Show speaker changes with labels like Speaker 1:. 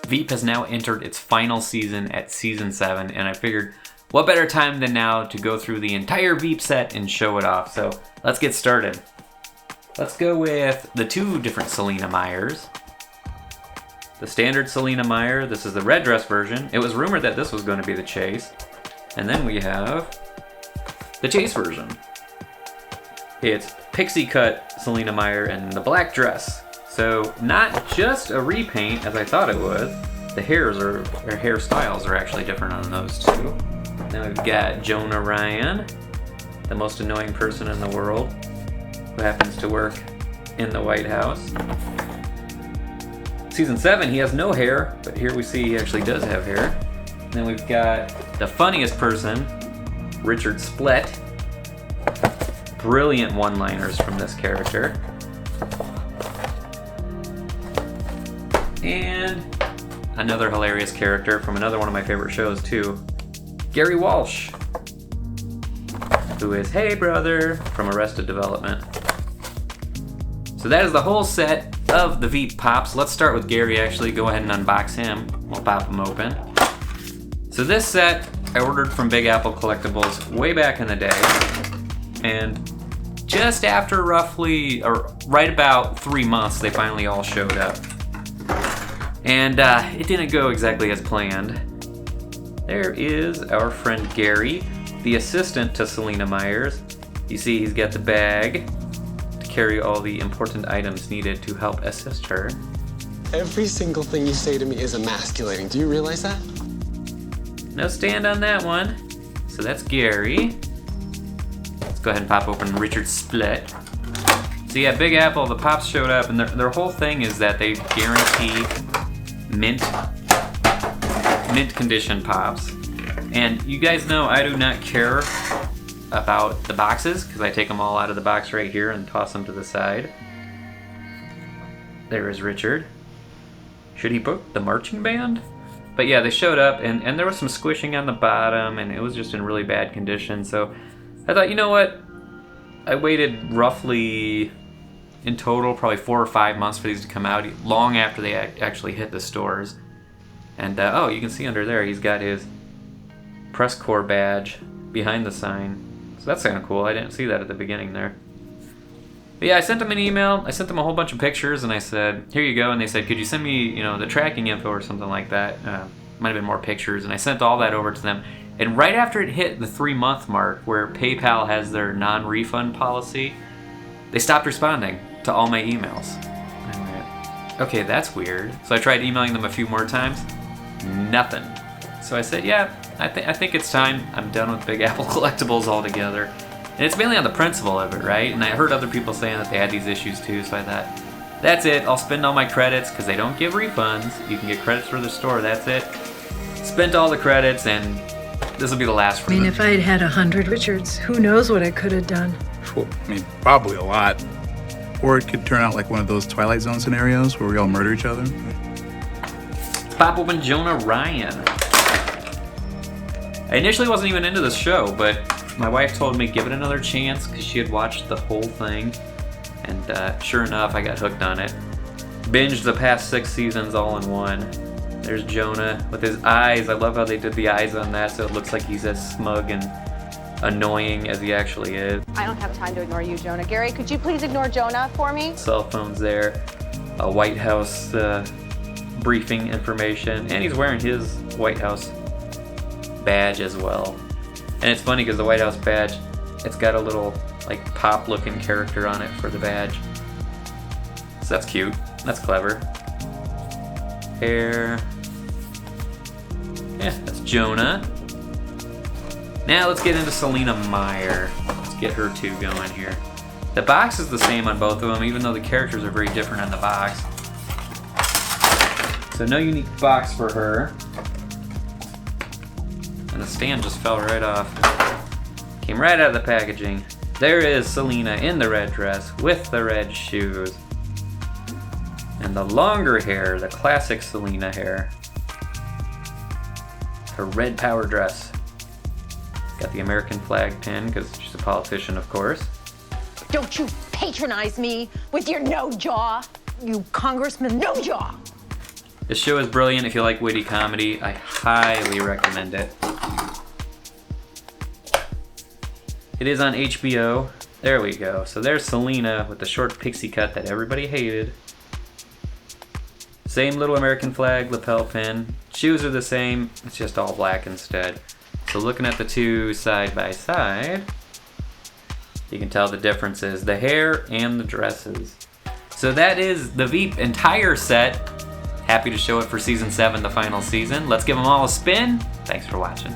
Speaker 1: Veep has now entered its final season at season 7, and I figured what better time than now to go through the entire Veep set and show it off. So let's get started. Let's go with the 2 different Selina Meyers. The standard Selina Meyer, this is the red dress version. It was rumored that this was going to be the Chase. And then we have the Chase version. It's pixie cut Selina Meyer in the black dress. So not just a repaint as I thought it was. The hairstyles are actually different on those 2. Then we've got Jonah Ryan, the most annoying person in the world, who happens to work in the White House. Season 7, he has no hair, but here we see he actually does have hair. Then we've got the funniest person, Richard Splett. Brilliant one-liners from this character. And another hilarious character from another one of my favorite shows too, Gary Walsh, who is Hey Brother from Arrested Development. So that is the whole set of the Veep Pops. Let's start with Gary actually. Go ahead and unbox him. We'll pop him open. So this set I ordered from Big Apple Collectibles way back in the day. And just after roughly, or right about 3 months, they finally all showed up. And it didn't go exactly as planned. There is our friend Gary, the assistant to Selina Meyers. You see he's got the bag carry all the important items needed to help assist her.
Speaker 2: Every single thing you say to me is emasculating. Do you realize that?
Speaker 1: No stand on that one. So that's Gary. Let's go ahead and pop open Richard Splett. So yeah, Big Apple, the Pops showed up, and their whole thing is that they guarantee mint condition Pops. And you guys know I do not care about the boxes because I take them all out of the box right here and toss them to the side. There is Richard. Should he book the marching band? But yeah, they showed up and there was some squishing on the bottom and it was just in really bad condition. So I thought, you know what? I waited roughly in total probably 4 or 5 months for these to come out, long after they actually hit the stores. And oh, you can see under there he's got his press corps badge behind the sign. So that's kind of cool. I didn't see that at the beginning there. But yeah, I sent them an email. I sent them a whole bunch of pictures, and I said, here you go. And they said, could you send me, the tracking info or something like that? Might have been more pictures. And I sent all that over to them. And right after it hit the 3-month mark, where PayPal has their non-refund policy, they stopped responding to all my emails. And I went, okay, that's weird. So I tried emailing them a few more times. Nothing. So I said, yeah, I think it's time. I'm done with Big Apple Collectibles altogether. And it's mainly on the principle of it, right? And I heard other people saying that they had these issues too, so I thought, that's it. I'll spend all my credits, because they don't give refunds. You can get credits for the store, that's it. Spent all the credits, and this will be the last for them.
Speaker 3: If I had had 100 Richards, who knows what I could have done.
Speaker 4: Well, probably a lot. Or it could turn out like one of those Twilight Zone scenarios where we all murder each other.
Speaker 1: Pop open Jonah Ryan. I initially wasn't even into this show, but my wife told me give it another chance because she had watched the whole thing. And sure enough, I got hooked on it. Binged the past 6 seasons all in one. There's Jonah with his eyes. I love how they did the eyes on that so it looks like he's as smug and annoying as he actually is.
Speaker 5: I don't have time to ignore you, Jonah. Gary, could you please ignore Jonah for me?
Speaker 1: Cell phone's there. A White House briefing information. And he's wearing his White House badge as well. And it's funny because the White House badge, it's got a little like pop looking character on it for the badge. So that's cute. That's clever. Hair. Yeah, that's Jonah. Now let's get into Selina Meyer. Let's get her 2 going here. The box is the same on both of them, even though the characters are very different on the box. So no unique box for her. And the stand just fell right off. Came right out of the packaging. There is Selena in the red dress with the red shoes. And the longer hair, the classic Selena hair. Her red power dress. Got the American flag pin because she's a politician, of course.
Speaker 5: Don't you patronize me with your no jaw, you Congressman no jaw.
Speaker 1: The show is brilliant. If you like witty comedy, I highly recommend it. It is on HBO. There we go. So there's Selena with the short pixie cut that everybody hated. Same little American flag lapel pin. Shoes are the same, it's just all black instead. So looking at the two side by side, you can tell the differences, the hair and the dresses. So that is the Veep entire set. Happy to show it for season 7, the final season. Let's give them all a spin. Thanks for watching.